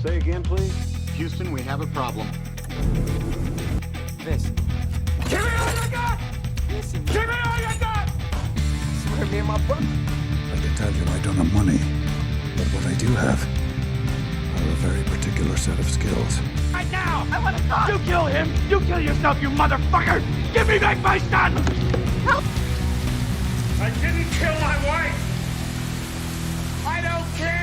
Say again, please. Houston, we have a problem. This. Give me all you got! Listen, Give me all you got! swear me and my brother. I can tell you I don't have money, but what I do have are a very particular set of skills. Right now! I want to talk! You kill him! You kill yourself, you motherfucker! Give me back my son! Help! I didn't kill my wife! I don't care!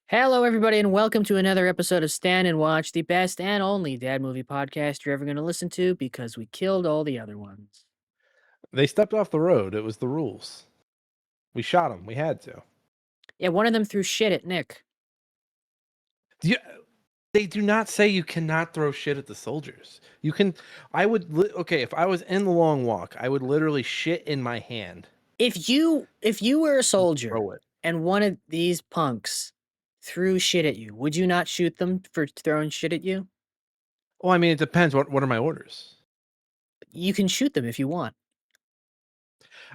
Hello, everybody, and welcome to another episode of Stand and Watch, the best and only dad movie podcast you're ever going to listen to because we killed all the other ones. They stepped off the road. It was the rules. We shot them. We had to. Yeah, one of them threw shit at Nick. They do not say you cannot throw shit at the soldiers. You can. I would. Okay, if I was in the long walk, I would literally shit in my hand. If you were a soldier Throw it. and one of these punks threw shit at you, would you not shoot them for throwing shit at you? Well, I mean, it depends. What are my orders? You can shoot them if you want.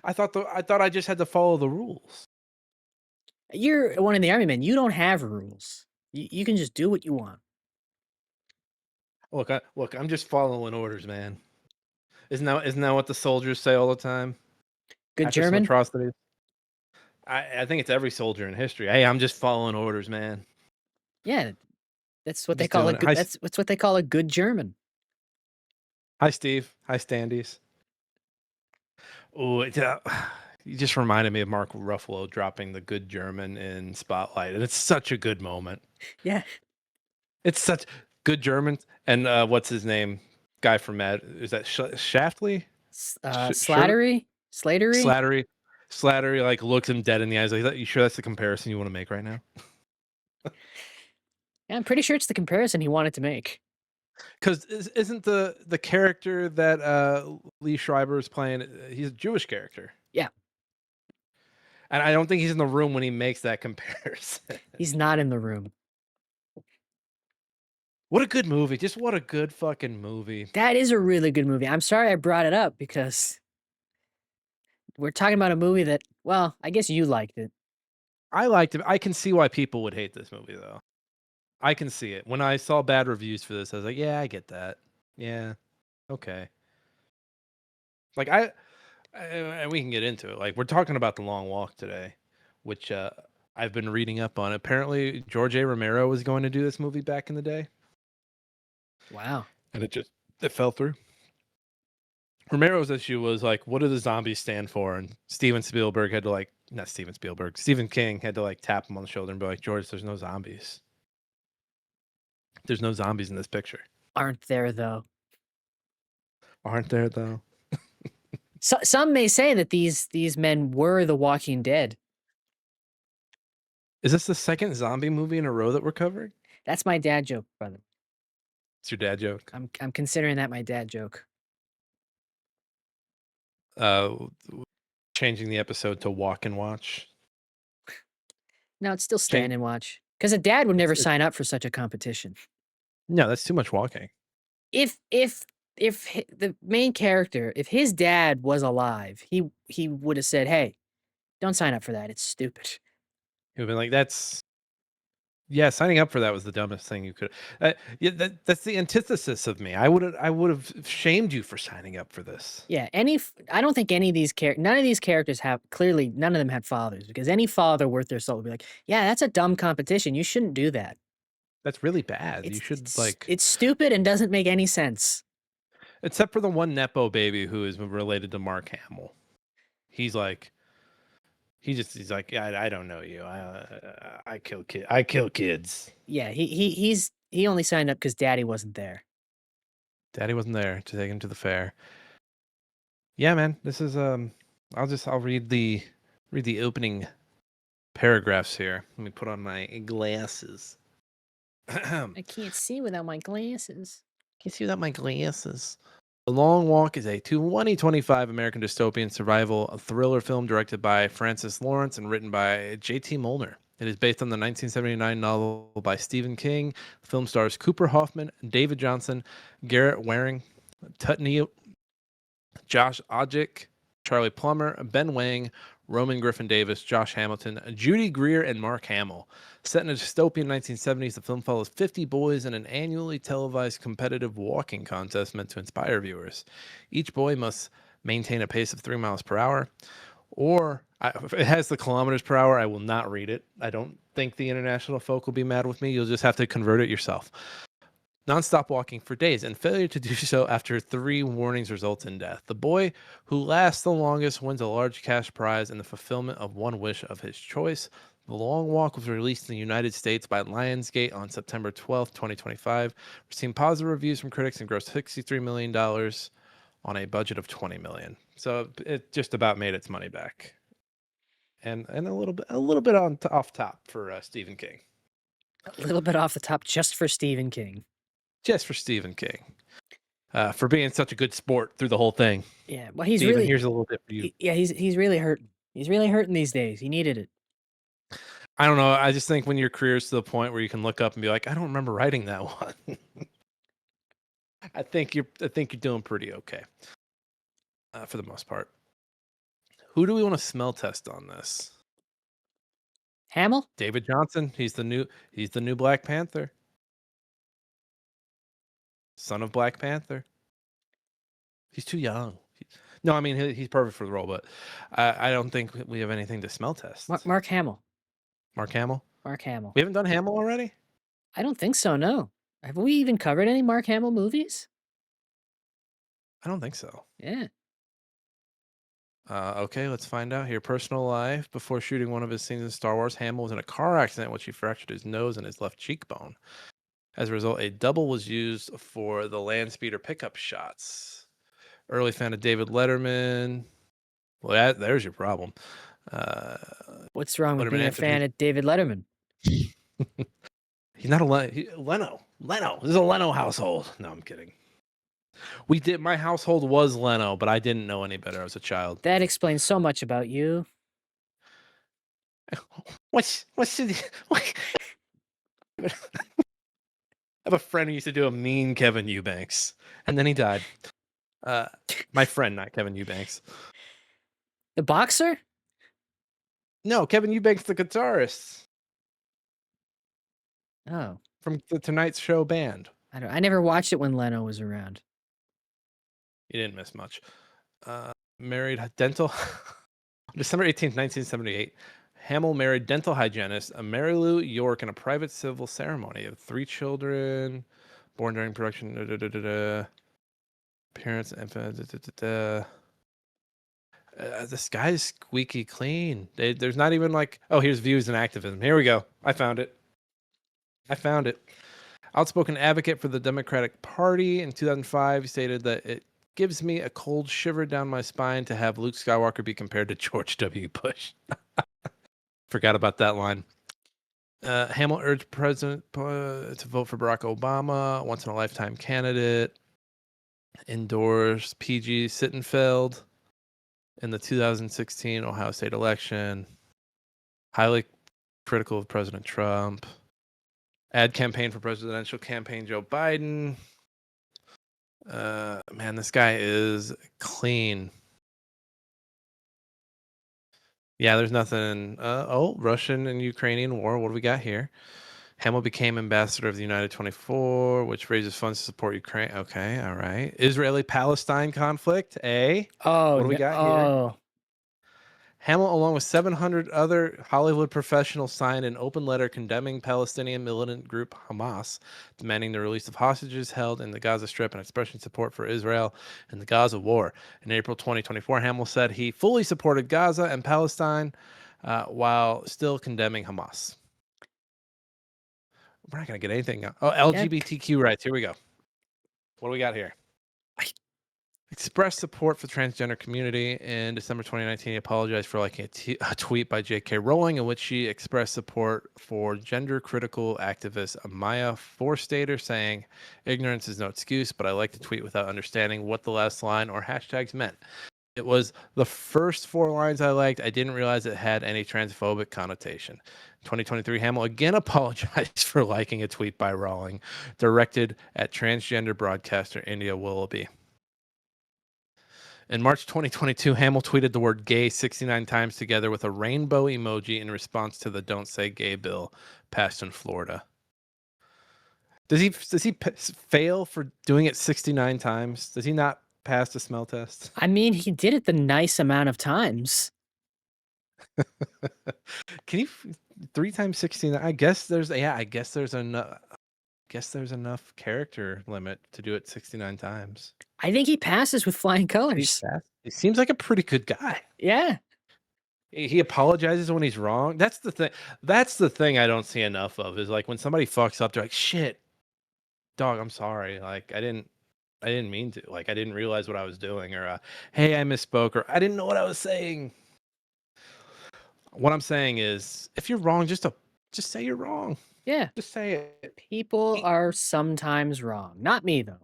I thought I just had to follow the rules. You're one of the army men. You don't have rules. You can just do what you want. Look. I'm just following orders, man. Isn't that what the soldiers say all the time? Good After some German? atrocities. I think it's every soldier in history. Hey, I'm just following orders, man. Yeah, that's what they Just call a doing it. good. Hi, That's what they call a good German. Hi, Steve. Hi, Standies. Oh, you just reminded me of Mark Ruffalo dropping the good German in Spotlight, and it's such a good moment. Yeah. It's such good German, and what's his name? Guy from Mad, is that Shaftley? Slattery? Slatery? Slattery, like looks him dead in the eyes. Like, you sure that's the comparison you want to make right now? Yeah, I'm pretty sure it's the comparison he wanted to make. Because isn't the character that Lee Schreiber is playing? He's a Jewish character. Yeah. And I don't think he's in the room when he makes that comparison. He's not in the room. What a good movie. Just what a good fucking movie. That is a really good movie. I'm sorry I brought it up because we're talking about a movie that, well, I guess you liked it. I liked it. I can see why people would hate this movie, though. I can see it. When I saw bad reviews for this, I was like, yeah, I get that. Yeah. Okay. Like, and we can get into it. Like, we're talking about The Long Walk today, which I've been reading up on. Apparently, George A. Romero was going to do this movie back in the day. Wow. And it fell through. Romero's issue was like, what do the zombies stand for? And Stephen King had to tap him on the shoulder and be like, George, there's no zombies. There's no zombies in this picture. Aren't there, though? Aren't there, though? So, some may say that these men were the Walking Dead. Is this the second zombie movie in a row that we're covering? That's my dad joke, brother. It's your dad joke. I'm considering that my dad joke. Changing the episode to Walk and Watch. No, it's still Stand and Watch. Because a dad would never sign up for such a competition. No, that's too much walking. If the main character, if his dad was alive, he would have said, "Hey, don't sign up for that. It's stupid." He would have been like, signing up for that was the dumbest thing you could. That's the antithesis of me. I would have shamed you for signing up for this. Yeah, I don't think any of these none of these characters none of them had fathers, because any father worth their salt would be like, "Yeah, that's a dumb competition. You shouldn't do that. That's really bad. You should It's stupid and doesn't make any sense." Except for the one Nepo baby who is related to Mark Hamill. He's like, I don't know you. I kill kids. Yeah, he only signed up because Daddy wasn't there. Daddy wasn't there to take him to the fair. Yeah, man. This is I'll read the opening paragraphs here. Let me put on my glasses. I can't see without my glasses. Can't see without my glasses. The Long Walk is a 2025 American dystopian survival thriller film directed by Francis Lawrence and written by J.T. Molnar. It is based on the 1979 novel by Stephen King. The film stars Cooper Hoffman, David Johnson, Garrett Waring, Tut Neal, Josh Odjick, Charlie Plummer, Ben Wang, Roman Griffin Davis, Josh Hamilton, Judy Greer, and Mark Hamill. Set in a dystopian 1970s, the film follows 50 boys in an annually televised competitive walking contest meant to inspire viewers. Each boy must maintain a pace of 3 miles per hour, if it has the kilometers per hour, I will not read it. I don't think the international folk will be mad with me. You'll just have to convert it yourself. Non-stop walking for days, and failure to do so after 3 warnings results in death. The boy who lasts the longest wins a large cash prize and the fulfillment of one wish of his choice. The Long Walk was released in the United States by Lionsgate on September 12th, 2025. Received positive reviews from critics and grossed $63 million on a budget of $20 million. So it just about made its money back. And a little bit off top for Stephen King. A little bit off the top just for Stephen King. Just for Stephen King. For being such a good sport through the whole thing. Yeah, well, he's Stephen, really here's a little bit for you. He's really hurting. He's really hurting these days. He needed it. I don't know. I just think when your career's to the point where you can look up and be like, I don't remember writing that one. I think you're doing pretty okay. For the most part. Who do we want to smell test on this? Hamill? David Johnson. He's the new Black Panther. Son of Black Panther. He's too young. No, I mean he's perfect for the role, but I don't think we have anything to smell test. Mark Hamill. Mark Hamill? Mark Hamill. We haven't done Hamill already? I don't think so, no. Have we even covered any Mark Hamill movies? I don't think so. Yeah. Okay, let's find out here. Personal life. Before shooting one of his scenes in Star Wars, Hamill was in a car accident in which he fractured his nose and his left cheekbone. As a result, a double was used for the land speeder pickup shots. Early fan of David Letterman. Well, there's your problem. What's wrong with Letterman being a answered fan of David Letterman? He's not Leno. This is a Leno household. No, I'm kidding. My household was Leno, but I didn't know any better as a child. That explains so much about you. What? I have a friend who used to do a mean Kevin Eubanks, and then he died. My friend, not Kevin Eubanks. The boxer? No, Kevin Eubanks, the guitarist Oh, from the Tonight Show band. I never watched it when Leno was around. You didn't miss much. Married dental. December 18th, 1978. Hamill married dental hygienist Mary Lou York in a private civil ceremony. Of 3 children born during production. Parents. This guy's squeaky clean. There's not even like, oh, here's views and activism. Here we go. I found it. Outspoken advocate for the Democratic Party in 2005 stated that it gives me a cold shiver down my spine to have Luke Skywalker be compared to George W. Bush. Forgot about that line. Hamill urged President to vote for Barack Obama, once in a lifetime candidate. Endorsed P.G. Sittenfeld in the 2016 Ohio State election. Highly critical of President Trump. Ad campaign for presidential campaign Joe Biden. Man, this guy is clean. Yeah, there's nothing. Russian and Ukrainian war. What do we got here? Hamill became ambassador of the United 24, which raises funds to support Ukraine. Okay, all right. Israeli-Palestine conflict. Oh, what do we got here? Hamill, along with 700 other Hollywood professionals, signed an open letter condemning Palestinian militant group Hamas, demanding the release of hostages held in the Gaza Strip and expressing support for Israel in the Gaza war. In April 2024, Hamill said he fully supported Gaza and Palestine while still condemning Hamas. We're not going to get anything. Oh, LGBTQ rights. Here we go. What do we got here? Expressed support for the transgender community. In December 2019, he apologized for liking a tweet by J.K. Rowling in which she expressed support for gender-critical activist Maya Forstater, saying, "Ignorance is no excuse, but I like to tweet without understanding what the last line or hashtags meant. It was the first 4 lines I liked. I didn't realize it had any transphobic connotation." In 2023, Hamill again apologized for liking a tweet by Rowling directed at transgender broadcaster India Willoughby. In March 2022, Hamill tweeted the word gay 69 times together with a rainbow emoji in response to the Don't Say Gay bill passed in Florida. Does he fail for doing it 69 times? Does he not pass the smell test? I mean, he did it the nice amount of times. Can you 3 times 69? I guess there's enough character limit to do it 69 times. I think he passes with flying colors. He seems like a pretty good guy. Yeah. He apologizes when he's wrong. That's the thing. That's the thing I don't see enough of is like when somebody fucks up, they're like, "Shit, dog, I'm sorry. Like I didn't mean to. Like I didn't realize what I was doing, or hey, I misspoke, or I didn't know what I was saying." What I'm saying is, if you're wrong, just say you're wrong. Yeah. Just say it. People are sometimes wrong. Not me though.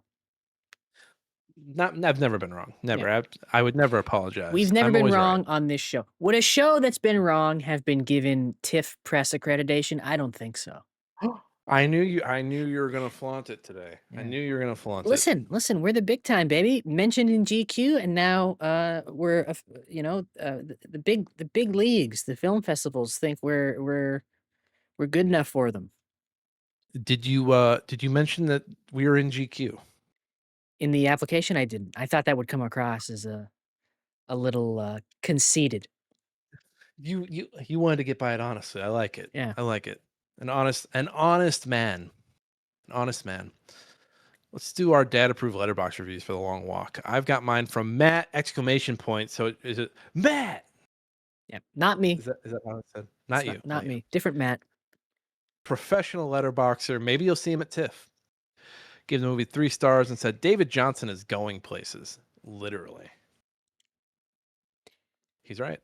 I've never been wrong. Never. I would never apologize. We've never I'm been always right. wrong on this show. Would a show that's been wrong have been given TIFF press accreditation? I don't think so. I knew you were gonna flaunt it today. I Yeah. knew you were gonna flaunt it. Listen, we're the big time, baby. Mentioned in GQ, and now we're the big leagues, the film festivals think we're good enough for them. Did you mention that we were in GQ? In the application, I didn't. I thought that would come across as a little conceited. You wanted to get by it honestly. I like it. Yeah. I like it. An honest man. An honest man. Let's do our dad approved letterbox reviews for The Long Walk. I've got mine from Matt ! So is it Matt? Yeah. Not me. Is that how it said? Not you. Not me. Different Matt. Professional letterboxer. Maybe you'll see him at TIFF. Gave the movie 3 stars and said David Johnson is going places. Literally. He's right.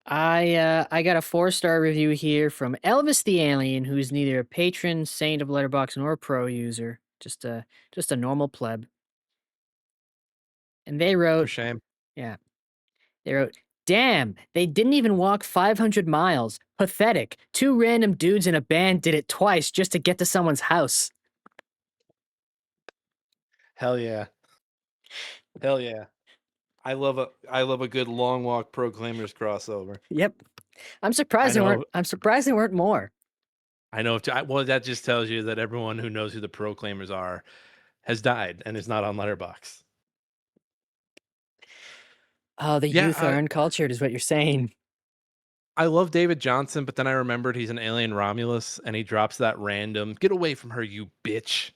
I got a 4-star review here from Elvis the Alien, who's neither a patron saint of Letterboxd nor a pro user, just a normal pleb. And they For wrote, shame. yeah, they wrote, "Damn, they didn't even walk 500 miles. Pathetic. 2 random dudes in a band did it twice just to get to someone's house." Hell yeah. Hell yeah. I love a good Long Walk Proclaimers crossover. Yep. I'm surprised there weren't more. I know. Well, that just tells you that everyone who knows who the Proclaimers are has died and is not on Letterboxd. Oh, the youth are uncultured is what you're saying. I love David Johnson, but then I remembered he's an alien Romulus, and he drops that random, "Get away from her, you bitch."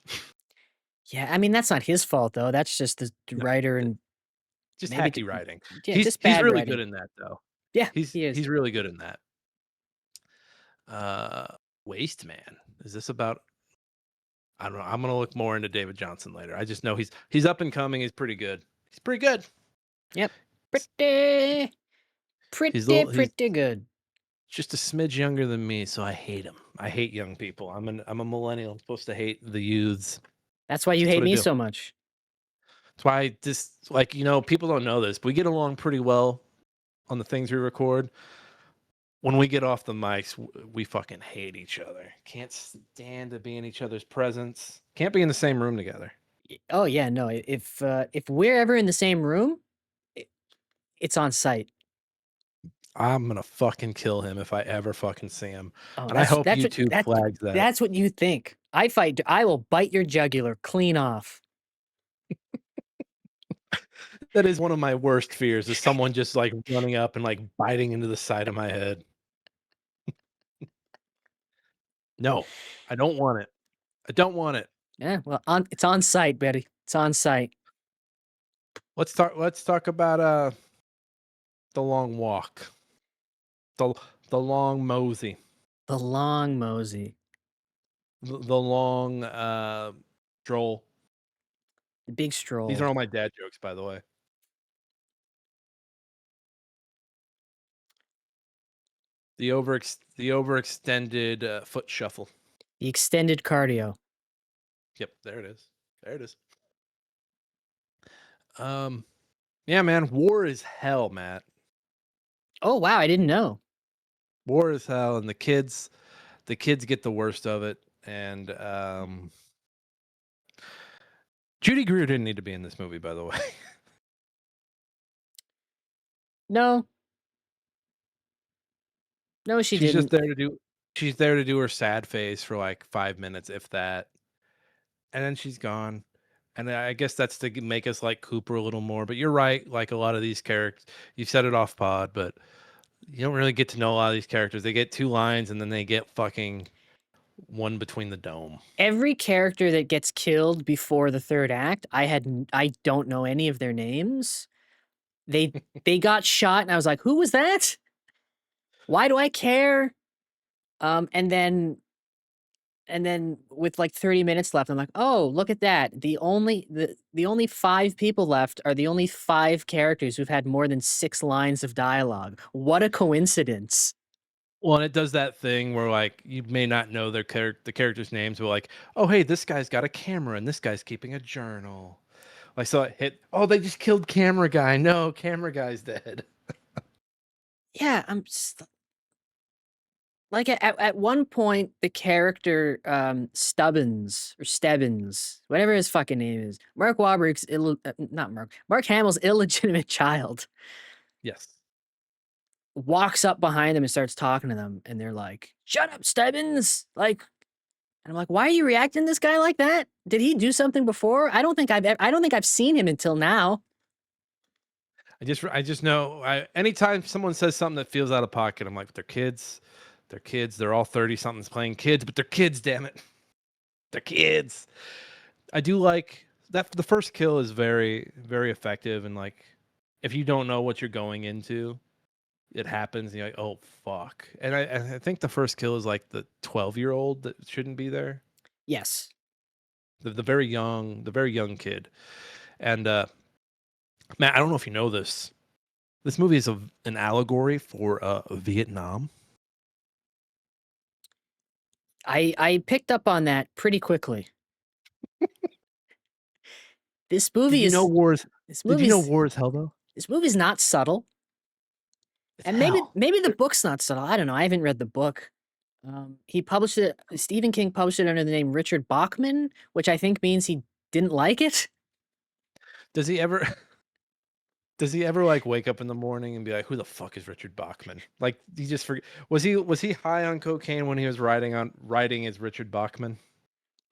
Yeah, I mean, that's not his fault, though. That's just the writer and just maybe hacky writing. yeah, he's just bad really writing. good in that, though. Yeah, he is. He's really good in that. Waste Man. Is this about? I don't know. I'm gonna look more into David Johnson later. I just know he's up and coming. He's pretty good. He's pretty good. Yep. Pretty good. Just a smidge younger than me, so I hate him. I hate young people. I'm a millennial. I'm supposed to hate the youths. That's why you hate me so much. That's why people don't know this, but we get along pretty well on the things we record. When we get off the mics, we fucking hate each other. Can't stand to be in each other's presence. Can't be in the same room together. Oh yeah, no. If we're ever in the same room, it's on site. I'm gonna fucking kill him if I ever fucking see him. Oh, and I hope YouTube flags that. That's what you think. I will bite your jugular clean off. That is one of my worst fears, is someone just like running up and like biting into the side of my head. No, I don't want it. I don't want it. Yeah, well, it's on site, Betty. It's on site. Let's talk about The Long Walk. The Long Mosey. The Long Mosey. The long stroll. The big stroll. These are all my dad jokes, by the way. The overextended foot shuffle. The extended cardio. Yep, there it is. There it is. Yeah, man, war is hell, Matt. Oh wow, I didn't know. War is hell, and the kids get the worst of it. And Judy Greer didn't need to be in this movie, by the way. No, no, she She's just didn't. there to do. She's there to do her sad face for like 5 minutes, if that, and then she's gone. And I guess that's to make us like Cooper a little more. But you're right. Like a lot of these characters, you said it off pod, but you don't really get to know a lot of these characters. They get 2 lines and then they get fucking one between the dome. Every character that gets killed before the third act, I don't know any of their names. They got shot, and I was like, "Who was that? Why do I care?" And then with like 30 minutes left, I'm like, "Oh, look at that! The only 5 people left are the only 5 characters who've had more than 6 lines of dialogue. What a coincidence!" Well, and it does that thing where like you may not know the characters' names, but like, oh hey, this guy's got a camera and this guy's keeping a journal. Like so it hit. Oh, they just killed camera guy. No, camera guy's dead. Yeah, I'm just like at one point the character Stubbins or Stebbins, whatever his fucking name is, Mark Wahlberg's not Mark Hamill's illegitimate child Yes. walks up behind them and starts talking to them, and they're like, "Shut up, Stebbins!" Like, and I'm like, "Why are you reacting to this guy like that? Did he do something before? I don't think I've seen him until now." I just know anytime someone says something that feels out of pocket, I'm like, they're kids. They're kids. They're all 30 somethings playing kids, but they're kids, damn it. They're kids. I do like that the first kill is very, very effective, and like if you don't know what you're going into, it happens, and you're like, oh fuck. And I think the first kill is like the 12-year-old that shouldn't be there. Yes. The very young kid. And Matt, I don't know if you know this. This movie is an allegory for Vietnam. I picked up on that pretty quickly. This movie Did you is know war is this Did you know movie's war is hell though? this movie's not subtle. It's And hell. maybe the book's not subtle. I don't know. I haven't read the book. He published it. Stephen King published it under the name Richard Bachman, which I think means he didn't like it. Does he ever Does he ever like wake up in the morning and be like, "Who the fuck is Richard Bachman?" Like he just forget. Was he high on cocaine when he was writing as Richard Bachman?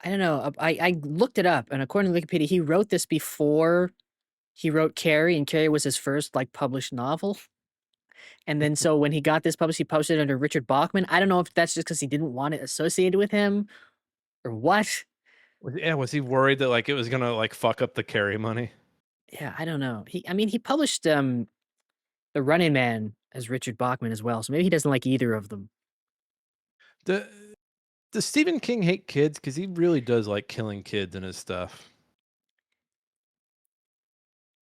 I don't know. I looked it up, and according to Wikipedia, he wrote this before he wrote Carrie, and Carrie was his first like published novel. And then so when he got this published, he published it under Richard Bachman. I don't know if that's just because he didn't want it associated with him or what. Was he worried that like it was gonna like fuck up the Carrie money? Yeah, I don't know. He published The Running Man as Richard Bachman as well, so maybe he doesn't like either of them. The Does Stephen King hate kids? Because he really does like killing kids in his stuff.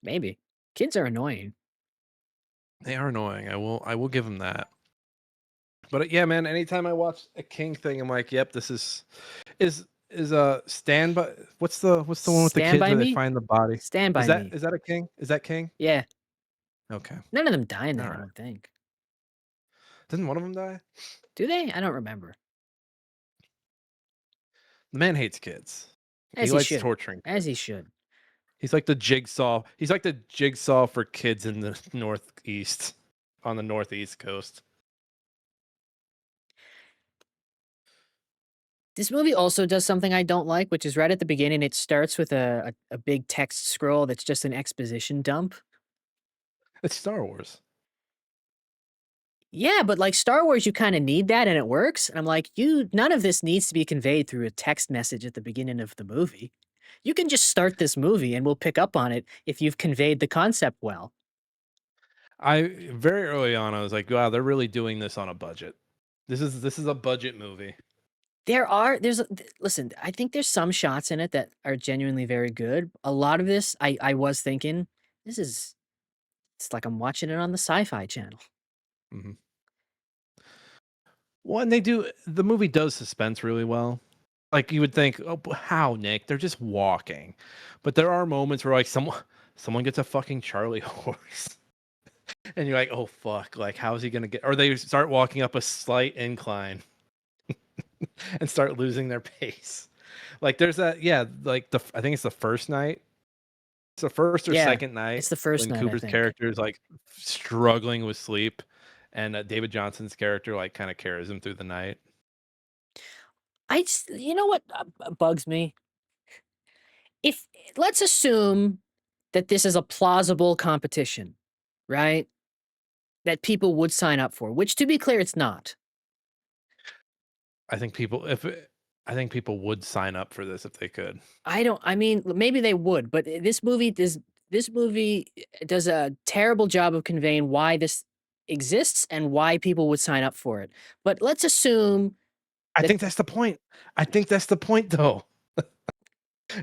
Maybe. Kids are annoying. They are annoying. I will give him that. But yeah, man. Anytime I watch a King thing, I'm like, yep, this is Stand By. What's the one with the Stand kids By where they Me? find the body? Stand By Me. Is that a King? Is that King? Yeah. Okay. None of them die in that, I Alright. don't think. Didn't one of them die? Do they? I don't remember. The man hates kids. As He he likes should. torturing. As he should. He's like the jigsaw. He's like the jigsaw for kids in the northeast, on the northeast coast. This movie also does something I don't like, which is right at the beginning, it starts with a big text scroll that's just an exposition dump. It's Star Wars. Yeah, but like Star Wars, you kind of need that and it works. And I'm like, none of this needs to be conveyed through a text message at the beginning of the movie. You can just start this movie and we'll pick up on it if you've conveyed the concept well. I very early on, I was like, wow, they're really doing this on a budget. This is a budget movie. Listen, I think there's some shots in it that are genuinely very good. A lot of this, I was thinking, it's like I'm watching it on the Sci-Fi Channel. Mm-hmm. Well, and the movie does suspense really well. Like you would think, oh, how, Nick? They're just walking. But there are moments where like someone gets a fucking Charlie horse. And you're like, oh fuck, like how's he gonna get, or they start walking up a slight incline and start losing their pace. Like there's that, yeah, like I think it's the first night the first or Yeah, second night it's the first when night, I Cooper's think. character is like struggling with sleep, and David Johnson's character like kind of carries him through the night. You know what bugs me? If let's assume that this is a plausible competition, right? That people would sign up for, which to be clear, it's not. I think people if it, I think people would sign up for this if they could. I mean, maybe they would, but this movie does a terrible job of conveying why this exists and why people would sign up for it. But let's assume I That- think that's the point. I think that's the point, though.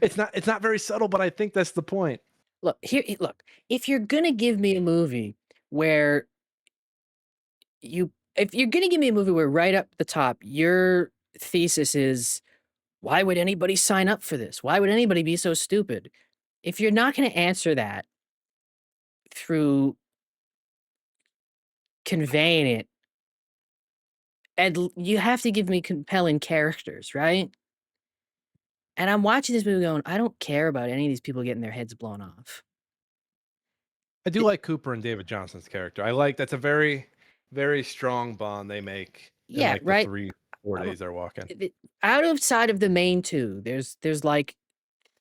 It's not very subtle, but I think that's the point. look, if you're gonna give me a movie where if you're gonna give me a movie where right up the top, your thesis is why would anybody sign up for this? Why would anybody be so stupid? If you're not gonna answer that through conveying it, and you have to give me compelling characters, right? And I'm watching this movie going, I don't care about any of these people getting their heads blown off. I do like Cooper and David Johnson's character. I like that's a very, very strong bond they make. In Yeah, like right. The 4 days they're walking. Outside of the main two, there's like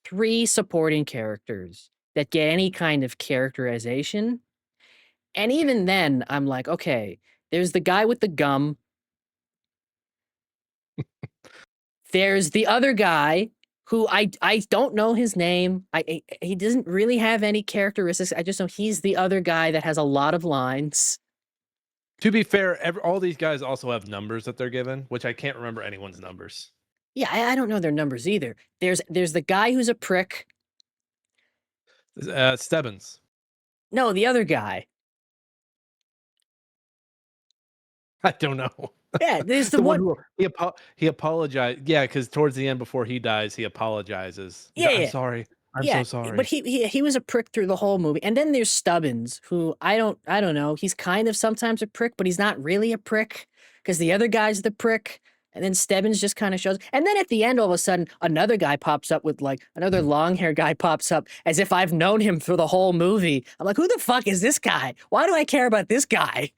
3 supporting characters that get any kind of characterization. And even then, I'm like, okay, there's the guy with the gum. There's the other guy who I don't know his name. He doesn't really have any characteristics. I just know he's the other guy that has a lot of lines. To be fair, all these guys also have numbers that they're given, which I can't remember anyone's numbers. Yeah, I don't know their numbers either. There's the guy who's a prick. Stebbins. No, the other guy. I don't know. Yeah, there's the, The one. who he apologized. Yeah, because towards the end, before he dies, he apologizes. He's Yeah, like, yeah. I'm sorry. I'm Yeah, so sorry. but he was a prick through the whole movie. And then there's Stubbins, who I don't know. He's kind of sometimes a prick, but he's not really a prick because the other guy's the prick. And then Stebbins just kind of shows. And then at the end, all of a sudden, another guy pops up with like another long hair guy pops up as if I've known him through the whole movie. I'm like, who the fuck is this guy? Why do I care about this guy?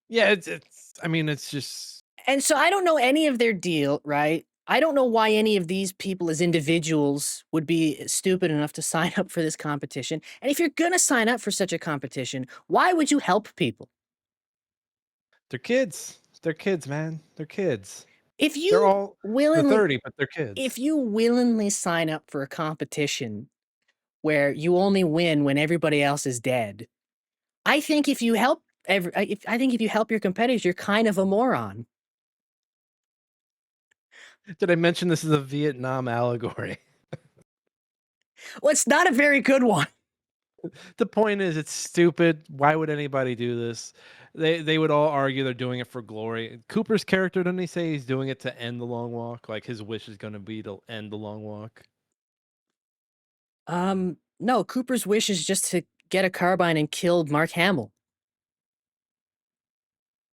Yeah, I mean, it's just And so I don't know any of their deal, right? I don't know why any of these people as individuals would be stupid enough to sign up for this competition. And if you're going to sign up for such a competition, why would you help people? they're kids. They're kids, man. They're kids. If They're you all the willingly 30, but they're kids. if you willingly sign up for a competition where you only win when everybody else is dead, I think if you help I think if you help your competitors, you're kind of a moron. Did I mention this is a Vietnam allegory? Well, it's not a very good one. The point is, it's stupid. Why would anybody do this? They would all argue they're doing it for glory. Cooper's character, didn't he say he's doing it to end the long walk? Like his wish is going to be to end the long walk. No, Cooper's wish is just to get a carbine and kill Mark Hamill.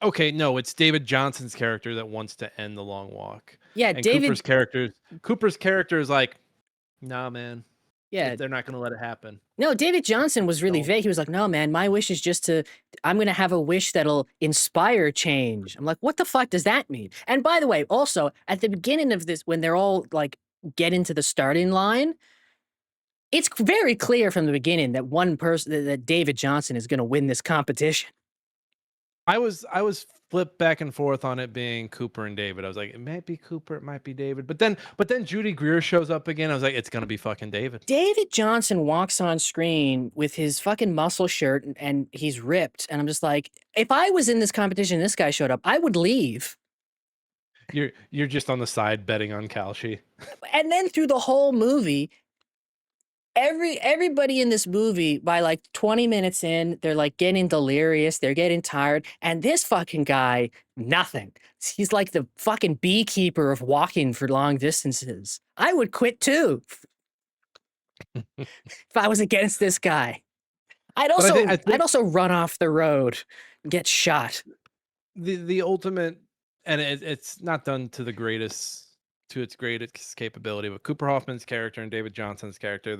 Okay, no, it's David Johnson's character that wants to end the long walk. Yeah, And David. Cooper's character is like, nah, man. Yeah, They're not going to let it happen. no, David Johnson was really No. vague. He was like, no, man, my wish is just I'm going to have a wish that'll inspire change. I'm like, what the fuck does that mean? And by the way, also at the beginning of this, when they're all like get into the starting line, it's very clear from the beginning that one person, that David Johnson is going to win this competition. I was flipped back and forth on it being Cooper and David. I was like, it might be Cooper, it might be David. But then Judy Greer shows up again. I was like, it's gonna be fucking David. David Johnson walks on screen with his fucking muscle shirt and he's ripped. And I'm just like, if I was in this competition and this guy showed up, I would leave. You're just on the side betting on Kalshi. And then through the whole movie, everybody in this movie, by like 20 minutes in, they're like getting delirious, they're getting tired, and this fucking guy, nothing. He's like the fucking beekeeper of walking for long distances. I would quit too if I was against this guy. I'd I also think- I'd also run off the road and get shot. The ultimate, and it's not done to to its greatest capability. But Cooper Hoffman's character and David Johnson's character,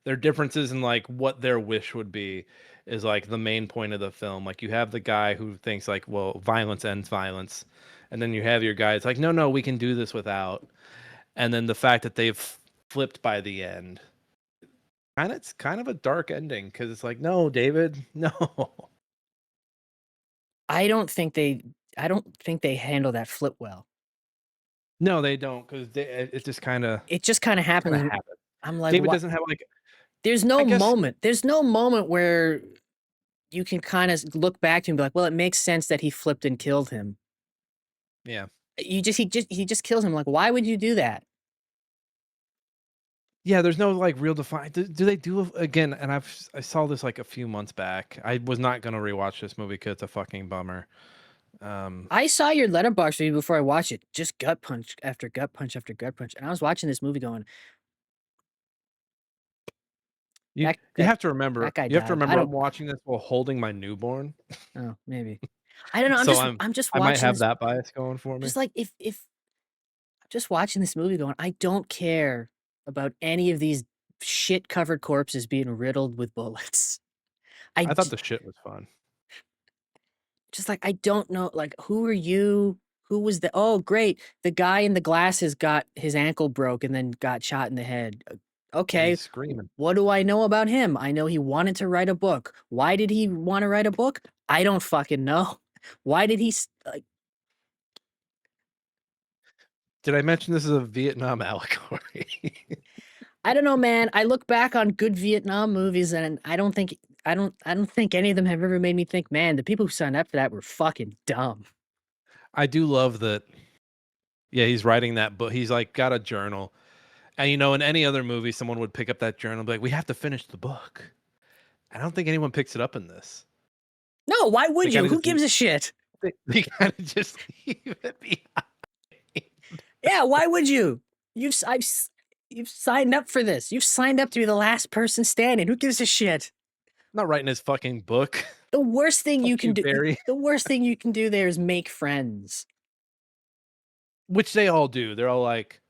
their differences in like what their wish would be is like the main point of the film. Like you have the guy who thinks like, well, violence ends violence, and then you have your guy. It's like, no, we can do this without. And then the fact that they've flipped by the end, it's kind of a dark ending because it's like, no, David, no. I don't think they handle that flip well. No, they don't, because it just kind of It just kind of happens. happens. I'm like, David what? doesn't have like There's no I guess- moment. There's no moment where you can kind of look back to him and be like, well, it makes sense that he flipped and killed him. yeah. He just kills him. Like, why would you do that? Yeah, there's no like real define. Do they do again? And I saw this like a few months back. I was not gonna rewatch this movie because it's a fucking bummer. I saw your letterbox review before I watched it. Just gut punch after gut punch after gut punch, and I was watching this movie going, you that- you have to remember. that guy You have to died. I remember. I'm don't- watching this while holding my newborn. oh, maybe. I don't know. I'm So just I'm- I'm just I watching might have this- that bias going for me. Just like if I'm just watching this movie going, I don't care about any of these shit covered corpses being riddled with bullets. I thought j- the shit was fun. just like I don't know, like who are you? Who was the? Oh, great! The guy in the glasses got his ankle broke and then got shot in the head. Okay, He's screaming. what do I know about him? I know he wanted to write a book. Why did he want to write a book? I don't fucking know. Why did he like? Did I mention this is a Vietnam allegory? I don't know, man. I look back on good Vietnam movies and I don't think any of them have ever made me think, man, the people who signed up for that were fucking dumb. I do love that. Yeah, he's writing that book. He's like got a journal. And you know, in any other movie, someone would pick up that journal and be like, we have to finish the book. I don't think anyone picks it up in this. No, why would They you? kinda Who just gives a shit? They kind of just leave it behind. Yeah, why would you? You've signed up for this. You've signed up to be the last person standing. Who gives a shit? Not writing his fucking book. The worst thing you Fuck can you, do. Barry. The worst thing you can do there is make friends. Which they all do. They're all like,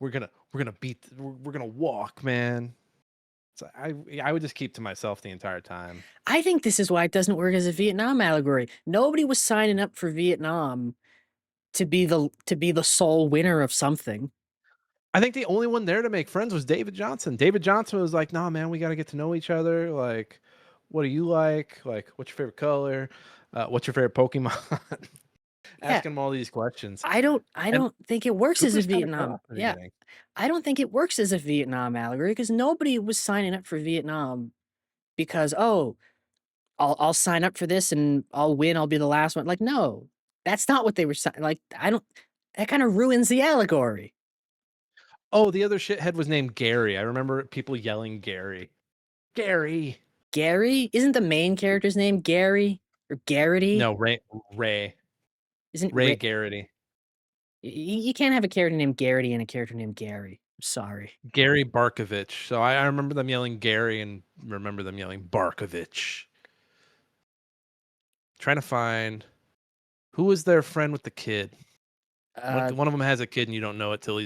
we're gonna walk, man. So I would just keep to myself the entire time. I think this is why it doesn't work as a Vietnam allegory. Nobody was signing up for Vietnam to be the sole winner of something. I think the only one there to make friends was David Johnson. David Johnson was like, nah, man, we got to get to know each other. Like, what do you like? Like, what's your favorite color? What's your favorite Pokemon? Asking him all these questions. I don't think it works as a Cooper's kinda Vietnam. tough in the Yeah. beginning. I don't think it works as a Vietnam allegory because nobody was signing up for Vietnam because, oh, I'll sign up for this and I'll win. I'll be the last one. Like, no, that's not what they were signing. Like, that kind of ruins the allegory. Oh, the other shithead was named Gary. I remember people yelling Gary. Gary. Gary? Isn't the main character's name Gary or Garrity? No, Ray. Isn't Ray Garrity. You can't have a character named Garrity and a character named Gary. I'm sorry. Gary Barkovich. So I remember them yelling Gary and remember them yelling Barkovich. Trying to find who was their friend with the kid. One of them has a kid and you don't know it till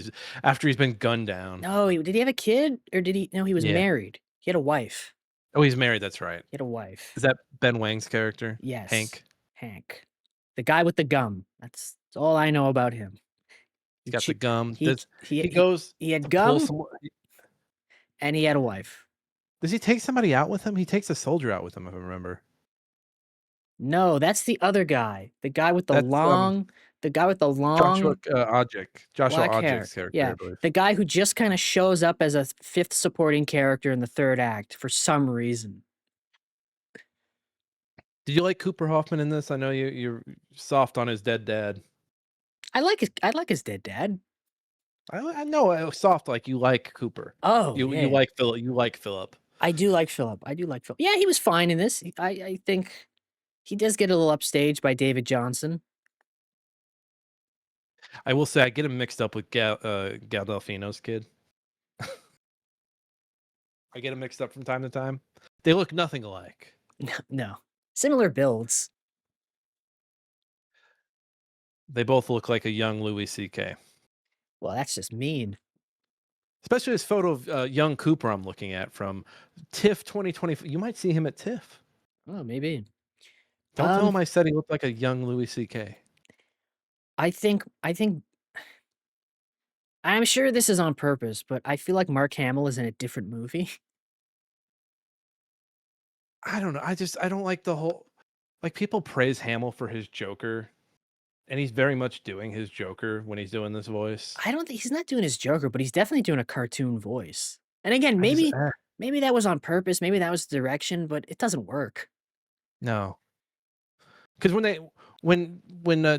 after he's been gunned down. No, did he have a kid or did he? No, he was Yeah. married. He had a wife. Oh, he's married. That's right. He had a wife. Is that Ben Wang's character? Yes. Hank. The guy with the gum. That's all I know about him. He's got Che- the gum. He, He goes. he had to pull gum someone- and he had a wife. Does he take somebody out with him? He takes a soldier out with him, if I remember. No, that's the other guy. The guy with the That's, long. The guy with the long. Joshua Odjick. Joshua black hair. Odjick's character, Yeah. I believe. The guy who just kind of shows up as a fifth supporting character in the third act for some reason. Did you like Cooper Hoffman in this? I know you're soft on his dead dad. I like his dead dad. I know soft like you like Cooper. Oh, You yeah. like Philip. You like Philip. I do like Philip. Yeah, he was fine in this. I think he does get a little upstaged by David Johnson. I will say I get him mixed up with Gandolfino's kid. I get him mixed up from time to time. They look nothing alike. No. Similar builds. They both look like a young Louis C.K. Well, that's just mean. Especially this photo of young Cooper I'm looking at from TIFF 2020. You might see him at TIFF. Oh, maybe. Don't tell Um, him I said he looked like a young Louis C.K. I think I'm sure this is on purpose, but I feel like Mark Hamill is in a different movie. I don't know. I don't like the whole like people praise Hamill for his Joker, and he's very much doing his Joker when he's doing this voice. I don't think he's not doing his Joker, but he's definitely doing a cartoon voice. And again, I just maybe that was on purpose, maybe that was the direction, but it doesn't work. no. Because when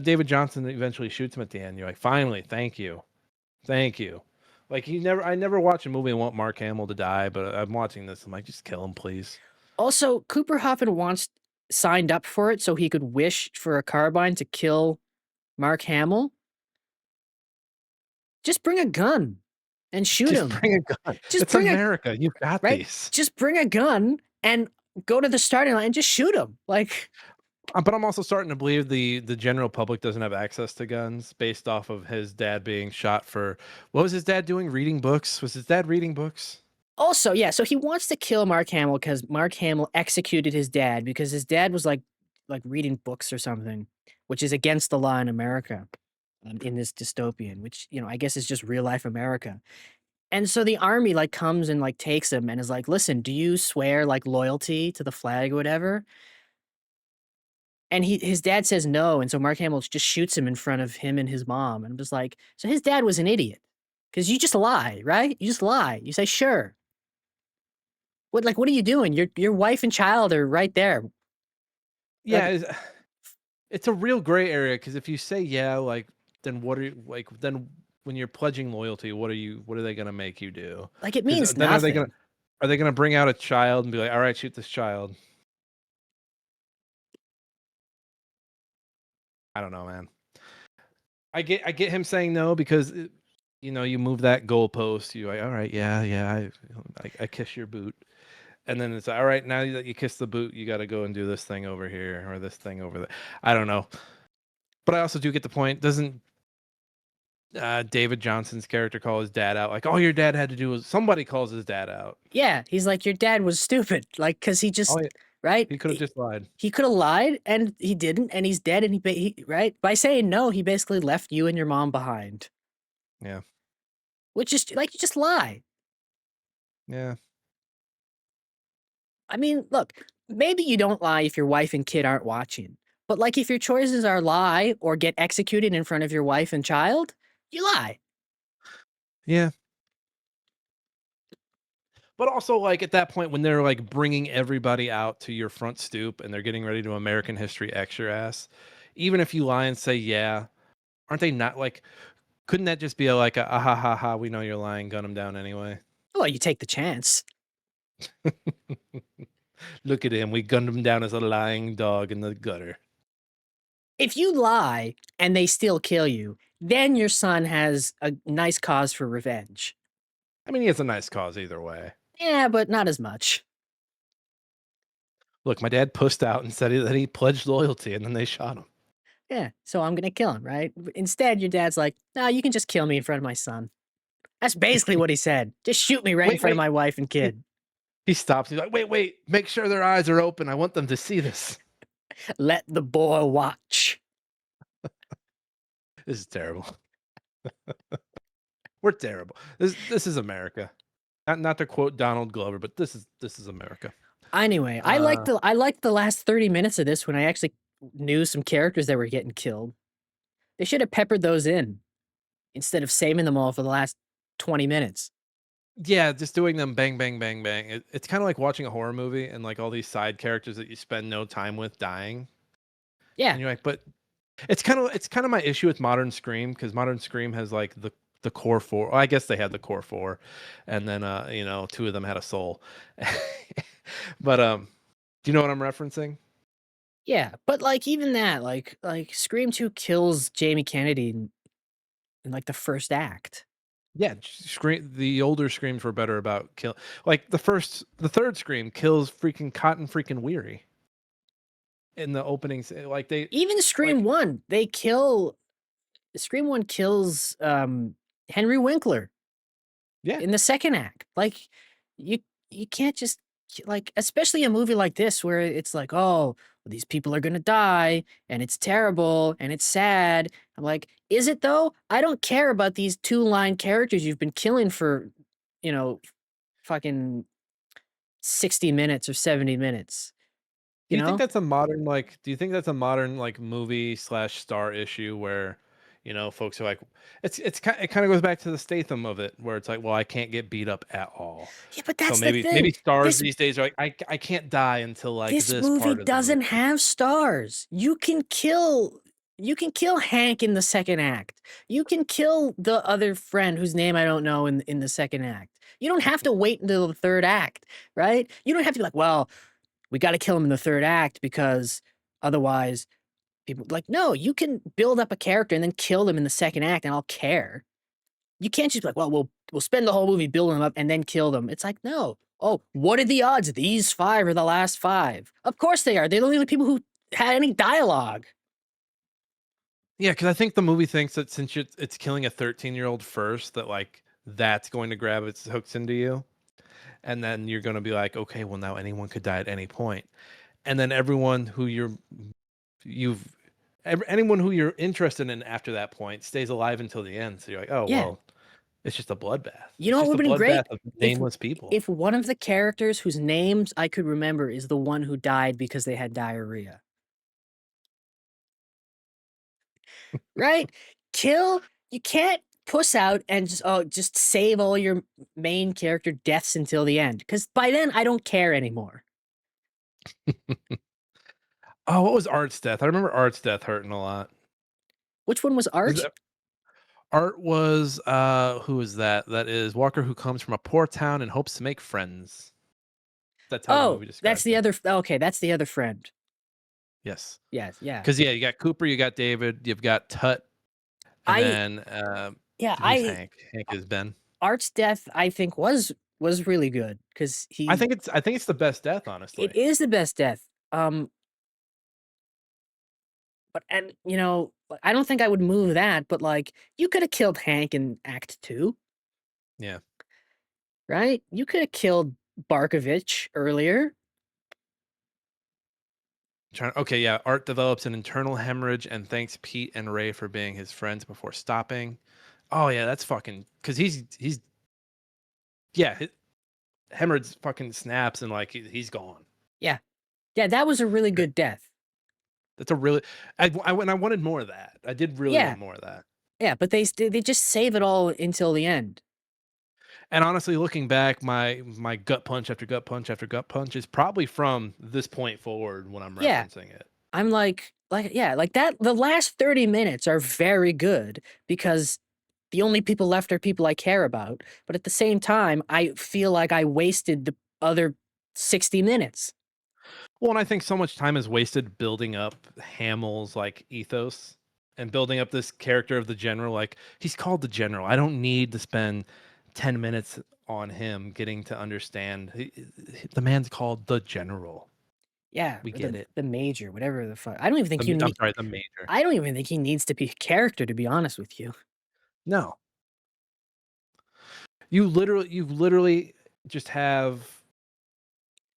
David Johnson eventually shoots him at the end, you're like, finally, thank you. Like I never watch a movie and want Mark Hamill to die, but I'm watching this. I'm like, just kill him, please. Also, Cooper Hoffman signed up for it so he could wish for a carbine to kill Mark Hamill. Just bring a gun and shoot him. Just bring a gun. Just It's bring America. You've got right? these. Just bring a gun and go to the starting line and just shoot him. Like, But I'm also starting to believe the general public doesn't have access to guns based off of his dad being shot for what was his dad doing? Reading books? Was his dad reading books? also, yeah, so he wants to kill Mark Hamill because Mark Hamill executed his dad because his dad was like reading books or something, which is against the law in America, in this dystopian, which, I guess is just real life America. And so the army like comes and like takes him and is like, listen, do you swear like loyalty to the flag or whatever? And his dad says no, and so Mark Hamill just shoots him in front of him and his mom. And I'm just like, so his dad was an idiot. Because you just lie, right? You just lie. You say, sure. What are you doing? Your wife and child are right there. Yeah, it's a real gray area because if you say yeah, like then what are you like then when you're pledging loyalty, what are they gonna make you do? Like, it 'Cause means then nothing. are they gonna bring out a child and be like, all right, shoot this child? I don't know, man. I get him saying no because you move that goalpost. You like, all right, yeah, I kiss your boot, and then it's all right. Now that you kiss the boot, you got to go and do this thing over here or this thing over there. I don't know, but I also do get the point. Doesn't David Johnson's character call his dad out? Like, all your dad had to do was somebody calls his dad out. Yeah, he's like, your dad was stupid. Like, because he just, Oh, yeah, right? he could have just lied. He could have lied, and he didn't, and he's dead, and right? By saying no, he basically left you and your mom behind. Yeah, Which is like, you just lie. yeah. I mean, look, maybe you don't lie if your wife and kid aren't watching. But like, if your choices are lie or get executed in front of your wife and child, you lie. Yeah. But also, like, at that point when they're like bringing everybody out to your front stoop and they're getting ready to American History X your ass, even if you lie and say yeah, aren't they not like? Couldn't that just be like a ah, ha ha ha? We know you're lying. Gun them down anyway. Well, you take the chance. Look at him. We gunned him down as a lying dog in the gutter. If you lie and they still kill you, then your son has a nice cause for revenge. I mean, he has a nice cause either way. Yeah, but not as much. Look, my dad pussed out and said that he pledged loyalty, and then they shot him. Yeah, so I'm gonna kill him, right? Instead, your dad's like, no, you can just kill me in front of my son. That's basically what he said. Just shoot me right in Wait, front of wait. my wife and kid. He stops. He's like, wait, make sure their eyes are open. I want them to see this. Let the boy watch. This is terrible. We're terrible. This is America. Not to quote Donald Glover, but this is America. Anyway, I liked the last 30 minutes of this when I actually knew some characters that were getting killed. They should have peppered those in instead of saving them all for the last 20 minutes. Yeah, just doing them bang, bang, bang, bang. It's kind of like watching a horror movie and like all these side characters that you spend no time with dying. Yeah. And you're like, but it's kind of my issue with Modern Scream because Modern Scream has like the core four. Well, I guess they had the core four, and then two of them had a soul. But do you know what I'm referencing? Yeah, but like even that, like Scream 2 kills Jamie Kennedy in like the first act. Yeah, the older Screams were better about kill. Like the third Scream kills freaking Cotton freaking Weary in the openings. Like they Even Scream 1, Scream 1 kills Henry Winkler Yeah. in the second act. Like you you can't just like, especially a movie like this where it's like, oh, these people are gonna die and it's terrible and it's sad. I'm like, is it though? I don't care about these two-line characters you've been killing for, you know, fucking 60 minutes or 70 minutes. Do You you think know? that's a modern like? Do you think that's a modern like movie slash star issue where, folks are like, it kind of goes back to the Statham of it, where it's like, well, I can't get beat up at all. Yeah, but So that's the maybe thing. stars This these days are like, I can't die until like this this movie part of the doesn't movie. have stars. You can kill Hank in the second act. You can kill the other friend whose name I don't know in the second act. You don't have to wait until the third act, right? You don't have to be like, well, we got to kill him in the third act because otherwise people like, no, you can build up a character and then kill them in the second act and I'll care. You can't just be like, well, we'll spend the whole movie building them up and then kill them. It's like, no. Oh, what are the odds? These 5 are the last 5. Of course they are. They're the only people who had any dialogue. Yeah, because I think the movie thinks that since it's killing a 13-year-old first, that like that's going to grab its hooks into you, and then you're going to be like, okay, well now anyone could die at any point, and then everyone who anyone who you're interested in after that point stays alive until the end. So you're like, oh Yeah. well, it's just a bloodbath. You know It's what just would've been a great? bloodbath of nameless people. If one of the characters whose names I could remember is the one who died because they had diarrhea. Right? You can't puss out and just save all your main character deaths until the end. Because by then I don't care anymore. Oh, what was Art's death? I remember Art's death hurting a lot. Which one was Art? Art was who is that? That is Walker, who comes from a poor town and hopes to make friends. That's how the Oh, movie describes that's the it. other. Okay, that's the other friend. Yes. Yes, yeah. Because you got Cooper, you got David, you've got Tut, and then Yeah, who's Hank? Hank is Ben. Art's death, I think, was really good because he. I think it's the best death, honestly. It is the best death. But I don't think I would move that. But like, you could have killed Hank in Act 2. Yeah. Right? You could have killed Barkovich earlier. Okay, yeah. Art develops an internal hemorrhage and thanks Pete and Ray for being his friends before stopping. Oh yeah, that's fucking because he's hemorrhage fucking snaps and like he's gone. Yeah, that was a really good death. That's a really I wanted more of that. I did really want more of that. Yeah, but they just save it all until the end. And honestly, looking back, my gut punch after gut punch after gut punch is probably from this point forward when I'm referencing it. I'm like that. The last 30 minutes are very good because the only people left are people I care about. But at the same time, I feel like I wasted the other 60 minutes. Well, and I think so much time is wasted building up Hamill's like ethos and building up this character of the general. Like he's called the general. I don't need to spend 10 minutes on him getting to understand the man's called the general. Yeah, we get it. The major, whatever the fuck. I don't even think you need. I'm sorry, the major. I don't even think he needs to be a character, to be honest with you. No. You literally just have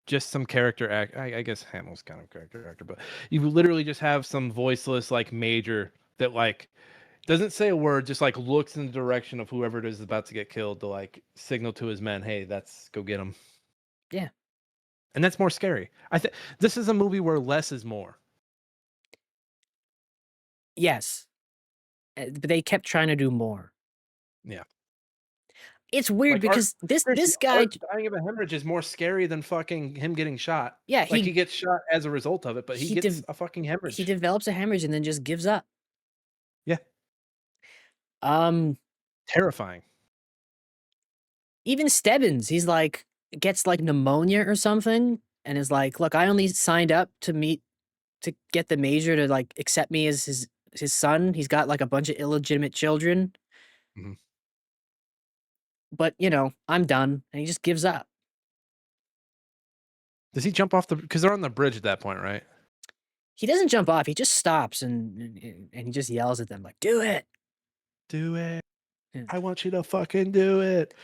just some character act. I guess Hamill's kind of character actor, but you literally just have some voiceless like major that like doesn't say a word, just like looks in the direction of whoever it is about to get killed to like signal to his men, hey, that's go get him. Yeah. And that's more scary. I think this is a movie where less is more. Yes. But they kept trying to do more. Yeah. It's weird like because this guy dying of a hemorrhage is more scary than fucking him getting shot. Yeah, he gets shot as a result of it, but he gets a fucking hemorrhage. He develops a hemorrhage and then just gives up. Yeah. Terrifying. Even Stebbins, he's like gets like pneumonia or something and is like, look, I only signed up to get the major to like accept me as his son. He's got like a bunch of illegitimate children. Mm-hmm. But I'm done. And he just gives up. Does he jump off because they're on the bridge at that point, right? He doesn't jump off. He just stops and he just yells at them like, do it. Do it. Yeah. I want you to fucking do it.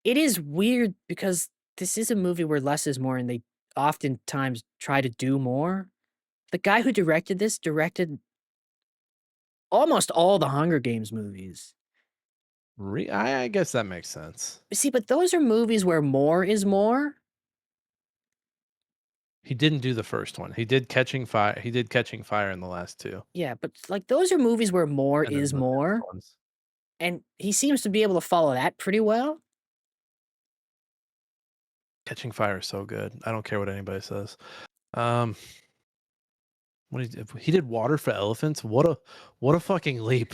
It is weird because this is a movie where less is more, and they oftentimes try to do more. The guy who directed this directed almost all the Hunger Games movies. I guess that makes sense. See, but those are movies where more is more. He didn't do the first one. He did Catching Fire. He did Catching Fire in the last two. Yeah, but like those are movies where more And then is the next more, ones. and he seems to be able to follow that pretty well. Catching Fire is so good. I don't care what anybody says. What he did Water for Elephants. What a fucking leap.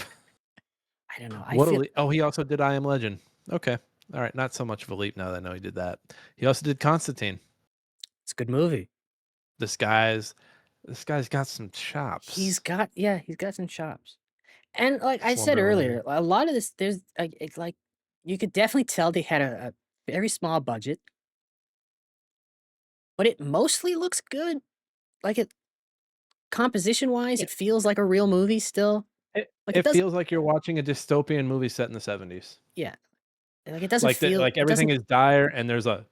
I don't know. What a leap. Oh, he also did I Am Legend. Okay. All right. Not so much of a leap now that I know he did that. He also did Constantine. It's a good movie. This guy's got some chops. He's got some chops. And like I said Slumber earlier, a lot of this there's like it's like you could definitely tell they had a very small budget, but it mostly looks good. Like it composition wise, it feels like a real movie still. Like It doesn't feels like you're watching a dystopian movie set in the 70s. yeah. Like it doesn't Like feel like it everything doesn't is dire and there's a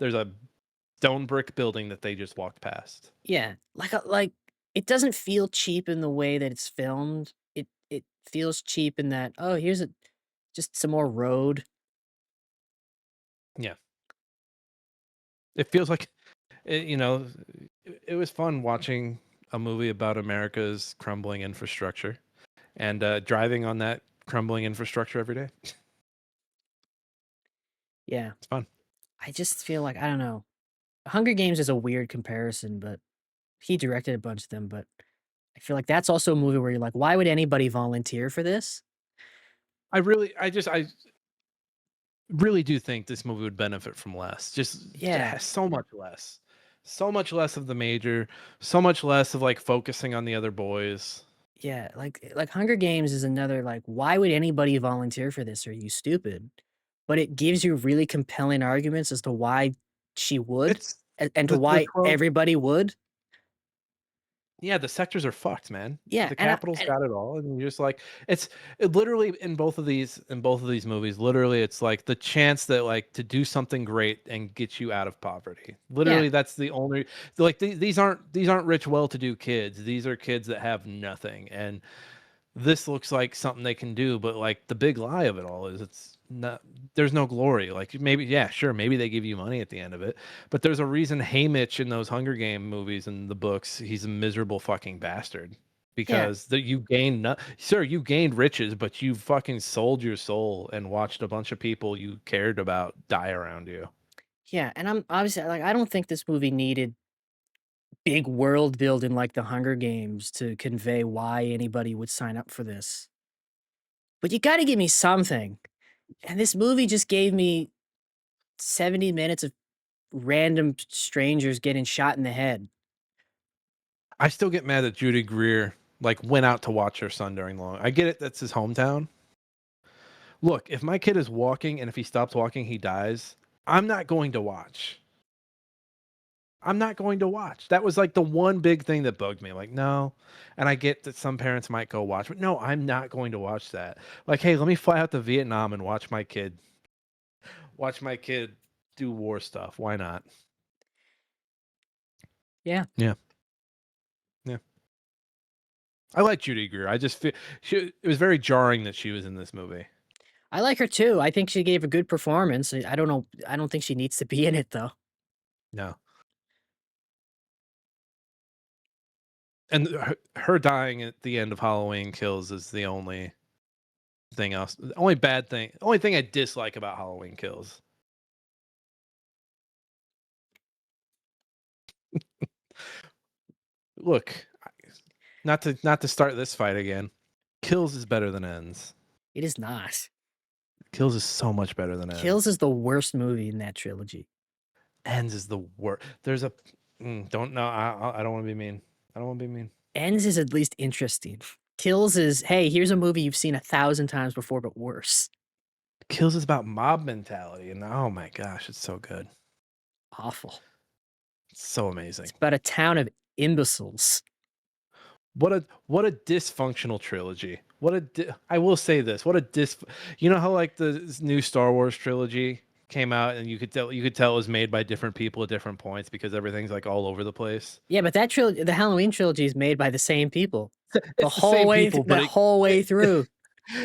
stone brick building that they just walked past. yeah. Like it doesn't feel cheap in the way that it's filmed. It feels cheap in that, oh, here's just some more road. Yeah. It feels like it was fun watching a movie about America's crumbling infrastructure and driving on that crumbling infrastructure every day. Yeah. It's fun. I just feel like I don't know. Hunger Games is a weird comparison, but he directed a bunch of them, but I feel like that's also a movie where you're like, why would anybody volunteer for this? I really do think this movie would benefit from less. Just Yeah. so much less. So much less of the major, so much less of like focusing on the other boys. Yeah, like Hunger Games is another like, why would anybody volunteer for this? Are you stupid? But it gives you really compelling arguments as to why she would It's and to the why 12 everybody would. Yeah, the sectors are fucked, man. Yeah, The and capital's got it all, and you're just like it literally in both of these movies, literally it's like the chance that like to do something great and get you out of poverty. Literally, that's the only like these aren't rich, well-to-do kids. These are kids that have nothing, and this looks like something they can do. But like the big lie of it all is it's not. There's no glory. Like maybe yeah, sure, maybe they give you money at the end of it, but there's a reason Haymitch in those Hunger Game movies and the books, he's a miserable fucking bastard because you gained sir, you gained riches, but you fucking sold your soul and watched a bunch of people you cared about die around you. Yeah, and I'm obviously like I don't think this movie needed big world building like the Hunger Games to convey why anybody would sign up for this. But you got to give me something. And this movie just gave me 70 minutes of random strangers getting shot in the head. I still get mad that Judy Greer like went out to watch her son during long. I get it, that's his hometown. Look, if my kid is walking and if he stops walking, he dies, I'm not going to watch. I'm not going to watch. That was like the one big thing that bugged me. Like, no. And I get that some parents might go watch, but no, I'm not going to watch that. Like, hey, let me fly out to Vietnam and watch my kid do war stuff. Why not? Yeah. Yeah. Yeah. I like Judy Greer. I just feel it was very jarring that she was in this movie. I like her too. I think she gave a good performance. I don't know. I don't think she needs to be in it though. No. And her dying at the end of Halloween Kills is the only thing else. The only thing I dislike about Halloween Kills. Look, not to start this fight again. Kills is better than Ends. It is not. Kills is so much better than Ends. Kills is the worst movie in that trilogy. Ends is the worst. There's a don't know. I don't want to be mean. I don't want to be mean. Ends is at least interesting. Kills is, hey, here's a movie you've seen 1,000 times before, but worse. Kills is about mob mentality, and oh my gosh, it's so good. Awful. It's so amazing. It's about a town of imbeciles. What a dysfunctional trilogy. I will say this. What a You know how like the new Star Wars trilogy came out and you could tell it was made by different people at different points because everything's like all over the place. Yeah, but that trilogy, the Halloween trilogy, is made by the same people. The It's the same people, but the whole way through.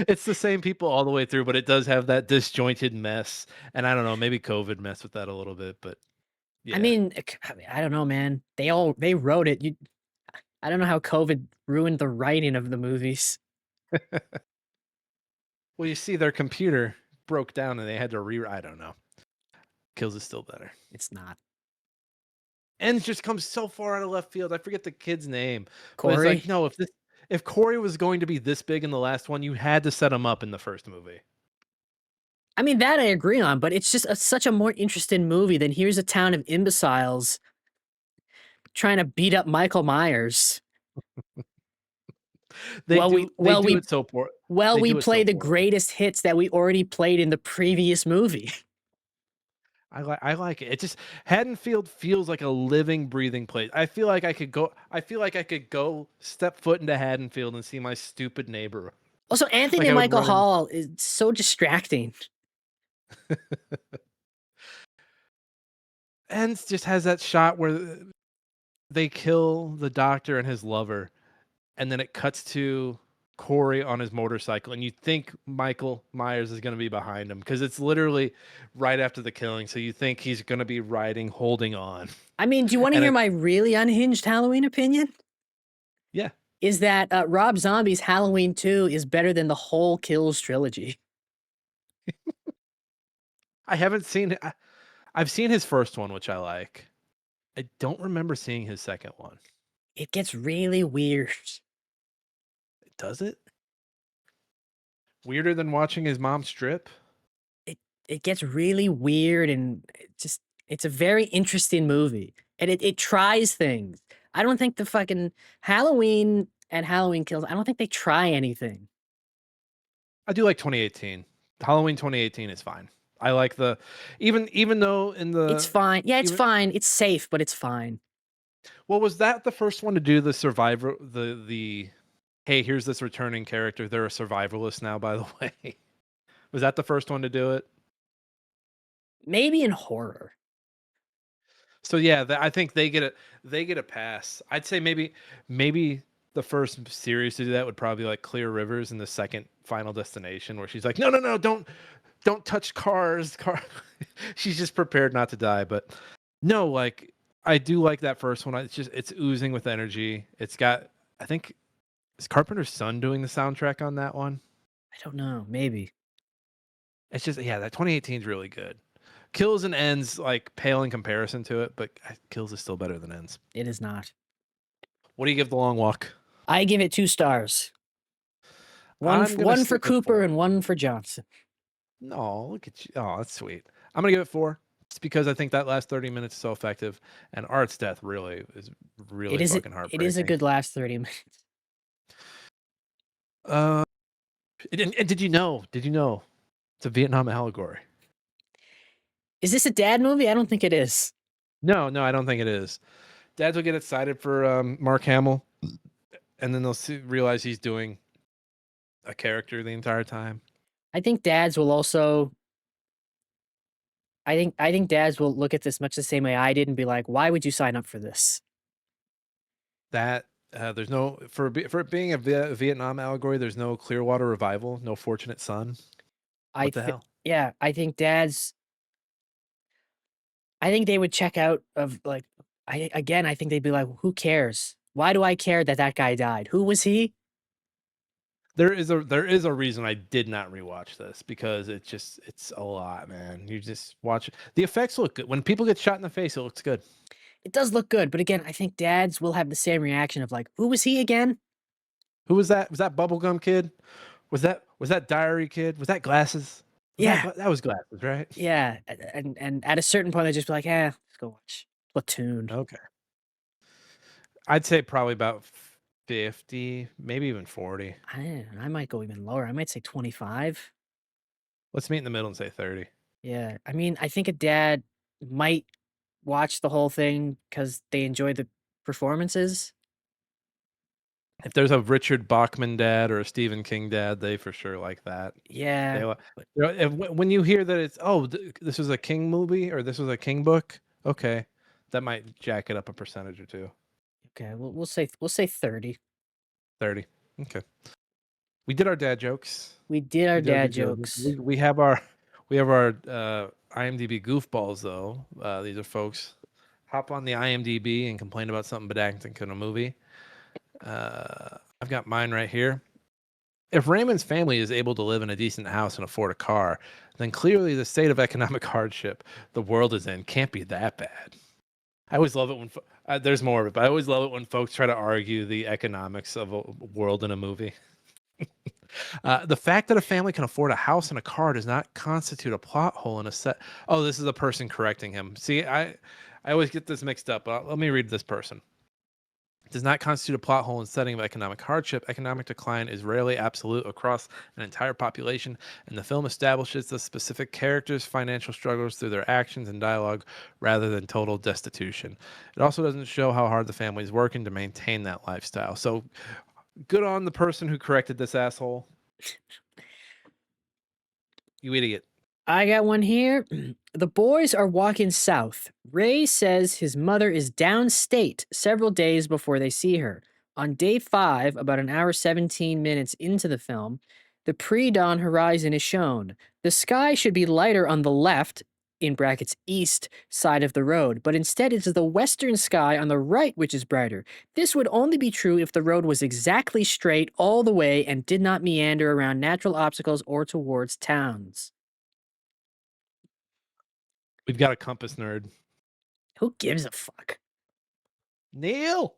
it's the same people all the way through, but it does have that disjointed mess. And I don't know, maybe COVID messed with that a little bit, but yeah. I mean, I don't know, man. They wrote it. I don't know how COVID ruined the writing of the movies. Well, you see, their computer broke down and they had to I don't know. Kills is still better. It's not. And just comes so far out of left field. I forget the kid's name. But it's Corey. like, no, if Corey was going to be this big in the last one, you had to set him up in the first movie. I mean, that I agree on, but it's just such a more interesting movie than here's a town of imbeciles trying to beat up Michael Myers. They Well, do it so poor. Well, They we do it so play the poorly. greatest hits that we already played in the previous movie. I like it. It just Haddonfield feels like a living, breathing place. I feel like I could go step foot into Haddonfield and see my stupid neighbor. Also, Anthony Like I would Michael run in- Hall is so distracting. And just has that shot where they kill the doctor and his lover, and then it cuts to Corey on his motorcycle, and you think Michael Myers is going to be behind him because it's literally right after the killing. So you think he's going to be riding, holding on. I mean, do you want to And hear it- my really unhinged Halloween opinion? Yeah. Is that Rob Zombie's Halloween 2 is better than the whole Kills trilogy. I haven't seen it. I've seen his first one, which I like. I don't remember seeing his second one. It gets really weird. Does it? Weirder than watching his mom strip? It gets really weird, and it's a very interesting movie. And it tries things. I don't think the fucking Halloween and Halloween Kills, I don't think they try anything. I do like 2018. Halloween 2018 is fine. I like the even though in the It's fine. Yeah, it's even- fine. It's safe, but it's fine. Well, was that the first one to do the survivor the hey, here's this returning character. They're a survivalist now, by the way. Was that the first one to do it? Maybe in horror. So yeah, I think they get a pass. I'd say maybe the first series to do that would probably be like Clear Rivers, and the second Final Destination, where she's like, no, don't touch cars. She's just prepared not to die. But no, like I do like that first one. It's oozing with energy. It's got, I think, is Carpenter's son doing the soundtrack on that one? I don't know. Maybe. It's just, yeah, that 2018 is really good. Kills and Ends like pale in comparison to it, but Kills is still better than Ends. It is not. What do you give The Long Walk? I give it 2 stars. I'm One gonna one for stick with Cooper 4. and one for Johnson. No, look at you. Oh, that's sweet. I'm gonna give it 4. It's because I think that last 30 minutes is so effective, and Art's death really is really It is fucking heartbreaking. it is a good last 30 minutes. And did you know? It's a Vietnam allegory? Is this a dad movie? I don't think it is. No, I don't think it is. Dads will get excited for Mark Hamill, and then they'll realize he's doing a character the entire time. I think dads will also I think dads will look at this much the same way I did and be like, "Why would you sign up for this?" That there's no for it being a Vietnam allegory. There's no Clearwater Revival, no Fortunate Son. What the hell? Yeah, I think dads I think they would check out of like I think they'd be like, "Who cares? Why do I care that that guy died? Who was he?" There is a reason I did not rewatch this, because it's a lot, man. You just watch it. The effects look good. When people get shot in the face, it looks good. It does look good, but again, I think dads will have the same reaction of like, "Who was he again?" Who was that? Was that Bubblegum Kid? Was that Diary Kid? Was that Glasses? Yeah. That was Glasses, right? Yeah, and at a certain point, they just be like, "Eh, let's go watch Platoon." Okay. I'd say probably about 50, maybe even 40. I might go even lower. I might say 25. Let's meet in the middle and say 30. Yeah, I mean, I think a dad might watch the whole thing because they enjoy the performances. If there's a Richard Bachman dad or a Stephen King dad, they for sure like that. Yeah. They, when you hear that it's this was a King movie or this was a King book, okay, that might jack it up a percentage or two. Okay, we'll say 30. 30. Okay. We did our dad jokes. We did our We did our dad due diligence. jokes. We have our IMDb goofballs though. These are folks hop on the IMDb and complain about something pedantic in a movie. I've got mine right here. If Raymond's family is able to live in a decent house and afford a car, then clearly the state of economic hardship the world is in can't be that bad. I always love it when there's more of it, but I always love it when folks try to argue the economics of a world in a movie. The fact that a family can afford a house and a car does not constitute a plot hole in a set. Oh, this is a person correcting him. See, I always get this mixed up. Let me read this person. Does not constitute a plot hole in setting of economic hardship. Economic decline is rarely absolute across an entire population, and the film establishes the specific characters' financial struggles through their actions and dialogue rather than total destitution. It also doesn't show how hard the family is working to maintain that lifestyle. So good on the person who corrected this asshole. You idiot. I got one here. The boys are walking south. Ray says his mother is downstate several days before they see her. On day 5, about an hour 17 minutes into the film, the pre-dawn horizon is shown. The sky should be lighter on the left, in brackets east, side of the road, but instead it's the western sky on the right which is brighter. This would only be true if the road was exactly straight all the way and did not meander around natural obstacles or towards towns. We've got a compass nerd. Who gives a fuck? Neil.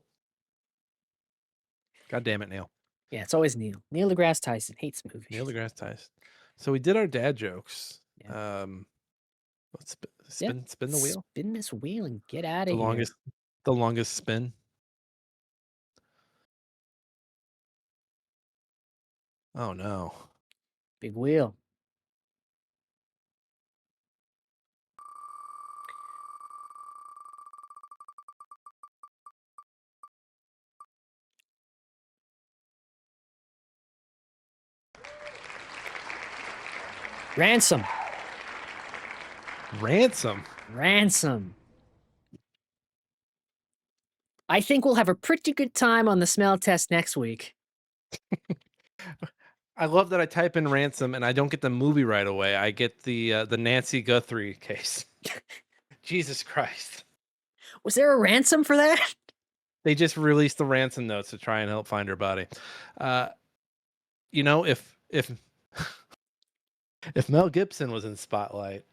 God damn it, Neil. Yeah, it's always Neil. Neil deGrasse Tyson hates movies. Neil deGrasse Tyson. So we did our dad jokes. Yeah. Let's spin the wheel. Spin this wheel and get out The of here. longest spin. Oh no. Big wheel. Ransom. Ransom. I think we'll have a pretty good time on the smell test next week. I love that I type in ransom and I don't get the movie right away. I get the Nancy Guthrie case. Jesus Christ. Was there a ransom for that? They just released the ransom notes to try and help find her body. You know, if if Mel Gibson was in Spotlight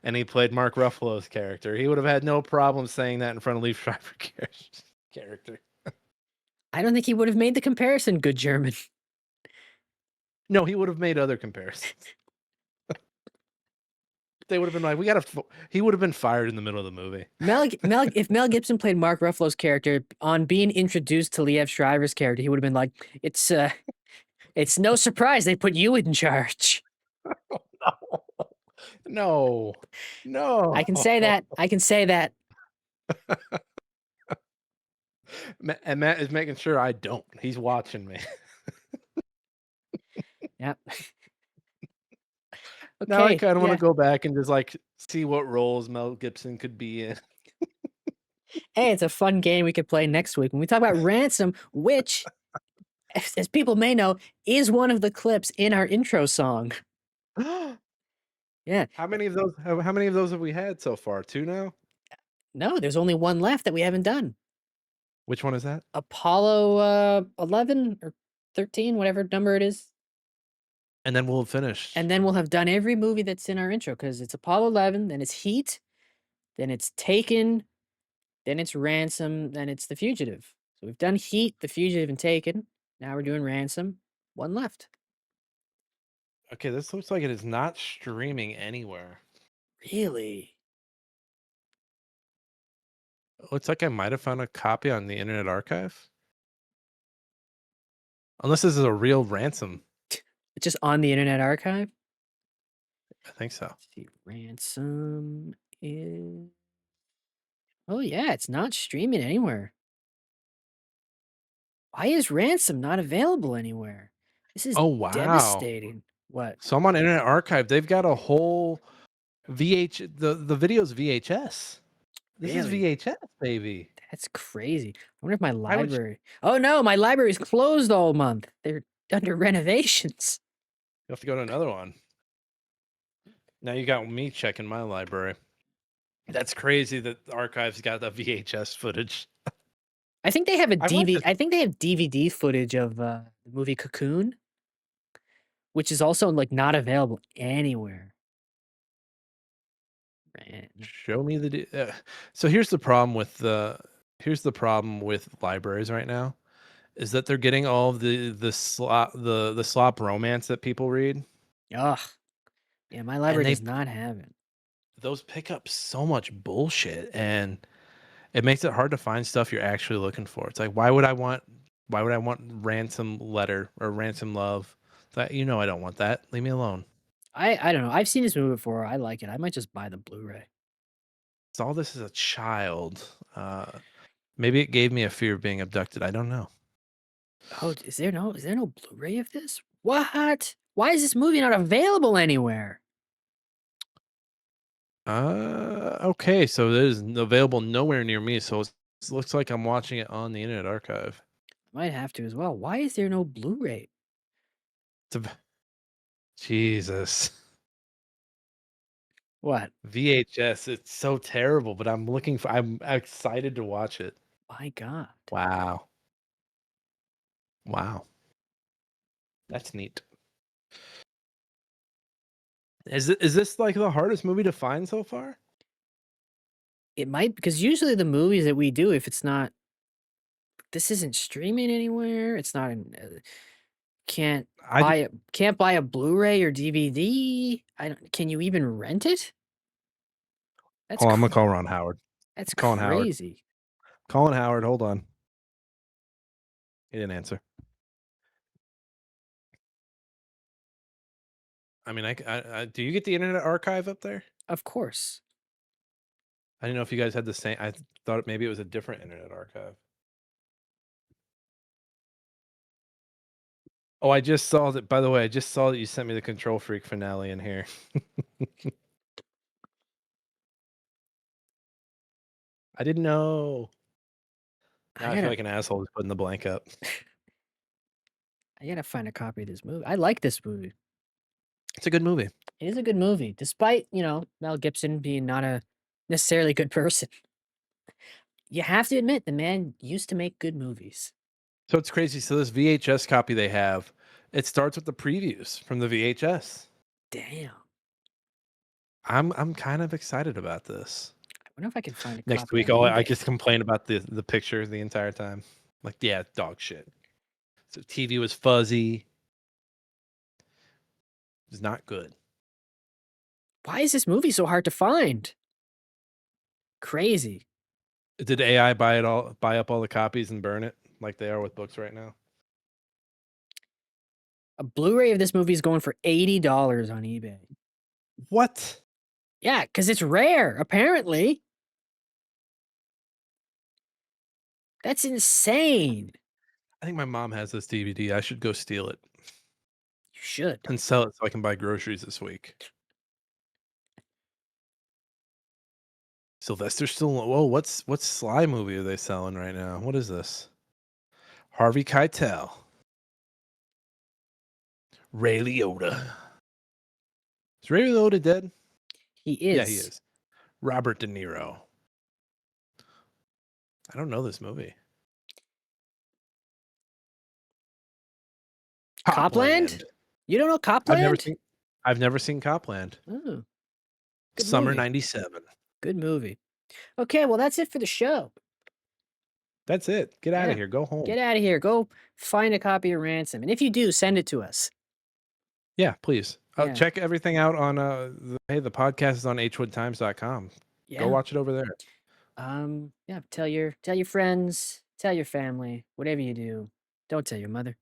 and he played Mark Ruffalo's character, he would have had no problem saying that in front of Liev Schreiber's character. I don't think he would have made the comparison, good German. No, he would have made other comparisons. They would have been like, he would have been fired in the middle of the movie. If Mel Gibson played Mark Ruffalo's character, on being introduced to Liev Schreiber's character, he would have been like, it's no surprise they put you in charge. No. I can say that. And Matt is making sure I don't. He's watching me. Yep. Now I kind of want to go back and just like see what roles Mel Gibson could be in. Hey, it's a fun game we could play next week when we talk about Ransom, which, as people may know, is one of the clips in our intro song. Yeah. How many of those have we had so far? 2 now? No, there's only one left that we haven't done. Which one is that? Apollo 11 or 13, whatever number it is. And then we'll finish. And then we'll have done every movie that's in our intro because it's Apollo 11, then it's Heat, then it's Taken, then it's Ransom, then it's The Fugitive. So we've done Heat, The Fugitive, and Taken. Now we're doing Ransom. One left. Okay, this looks like it is not streaming anywhere. Really? Looks like I might have found a copy on the Internet Archive. Unless this is a real ransom. It's just on the Internet Archive? I think so. Let's see. Ransom is... Oh, yeah, it's not streaming anywhere. Why is Ransom not available anywhere? This is Oh wow. devastating. What? So I'm on Internet Archive. They've got a whole the video's VHS. This is Really? VHS, baby. That's crazy. I wonder if my Why would you- library. Oh no, my library's closed all month. They're under renovations. You have to go to another one. Now you got me checking my library. That's crazy that the archive's got the VHS footage. I think they have a I want DVD. this- I think they have DVD footage of the movie Cocoon, which is also like not available anywhere. Man. Show me so here's the problem with libraries right now is that they're getting all of the slop romance that people read. Ugh. Yeah, my library they- does not have it. Those pick up so much bullshit and it makes it hard to find stuff you're actually looking for. It's like why would I want ransom letter or ransom love? That I don't want that. Leave me alone. I don't know. I've seen this movie before. I like it. I might just buy the Blu-ray. Saw this as a child. Maybe it gave me a fear of being abducted. I don't know. Oh, is there no Blu-ray of this? What? Why is this movie not available anywhere? Okay, so it is available nowhere near me. So it looks like I'm watching it on the Internet Archive. Might have to as well. Why is there no Blu-ray? Jesus. What? VHS. It's so terrible, but I'm excited to watch it. My God. Wow. Wow. That's neat. Is this like the hardest movie to find so far? It might, because usually the movies that we do, if it's not, this isn't streaming anywhere. It's not in. Can't buy a Blu-ray or DVD. Can you even rent it? That's I'm gonna call Ron Howard. that's calling Howard. crazy. Colin Howard, hold on. He didn't answer. I mean, I do you get the Internet Archive up there? Of course. I didn't know if you guys had the same. I thought maybe it was a different Internet Archive. Oh, I just saw that. By the way, I just saw that you sent me the Control Freak finale in here. I didn't know. Now I feel like an asshole who's putting the blank up. I gotta find a copy of this movie. I like this movie. It's a good movie. It is a good movie, despite, Mel Gibson being not a necessarily good person. You have to admit, the man used to make good movies. So it's crazy. So this VHS copy they have, it starts with the previews from the VHS. Damn. I'm kind of excited about this. I wonder if I can find a Next copy week, on I eBay. just complain about the picture the entire time. Like, yeah, dog shit. So TV was fuzzy. It's not good. Why is this movie so hard to find? Crazy. Did AI buy up all the copies and burn it like they are with books right now? A Blu-ray of this movie is going for $80 on eBay. What? Yeah, because it's rare, apparently. That's insane. I think my mom has this DVD. I should go steal it You should. and sell it so I can buy groceries this week. Sylvester Stallone. Whoa, what's Sly movie are they selling right now? What is this? Harvey Keitel. Ray Liotta. Is Ray Liotta dead? He is. Yeah, he is. Robert De Niro. I don't know this movie. Copland? You don't know Copland? I've never seen Copland. Oh, good Summer movie. '97. Good movie. Okay, well, that's it for the show. That's it. Get out Yeah. of here. Go home. Get out of here. Go find a copy of Ransom. And if you do, send it to us. Yeah, please. Yeah. Check everything out on the podcast is on hwoodtimes.com. Yeah. Go watch it over there. Yeah, tell your friends, tell your family, whatever you do. Don't tell your mother.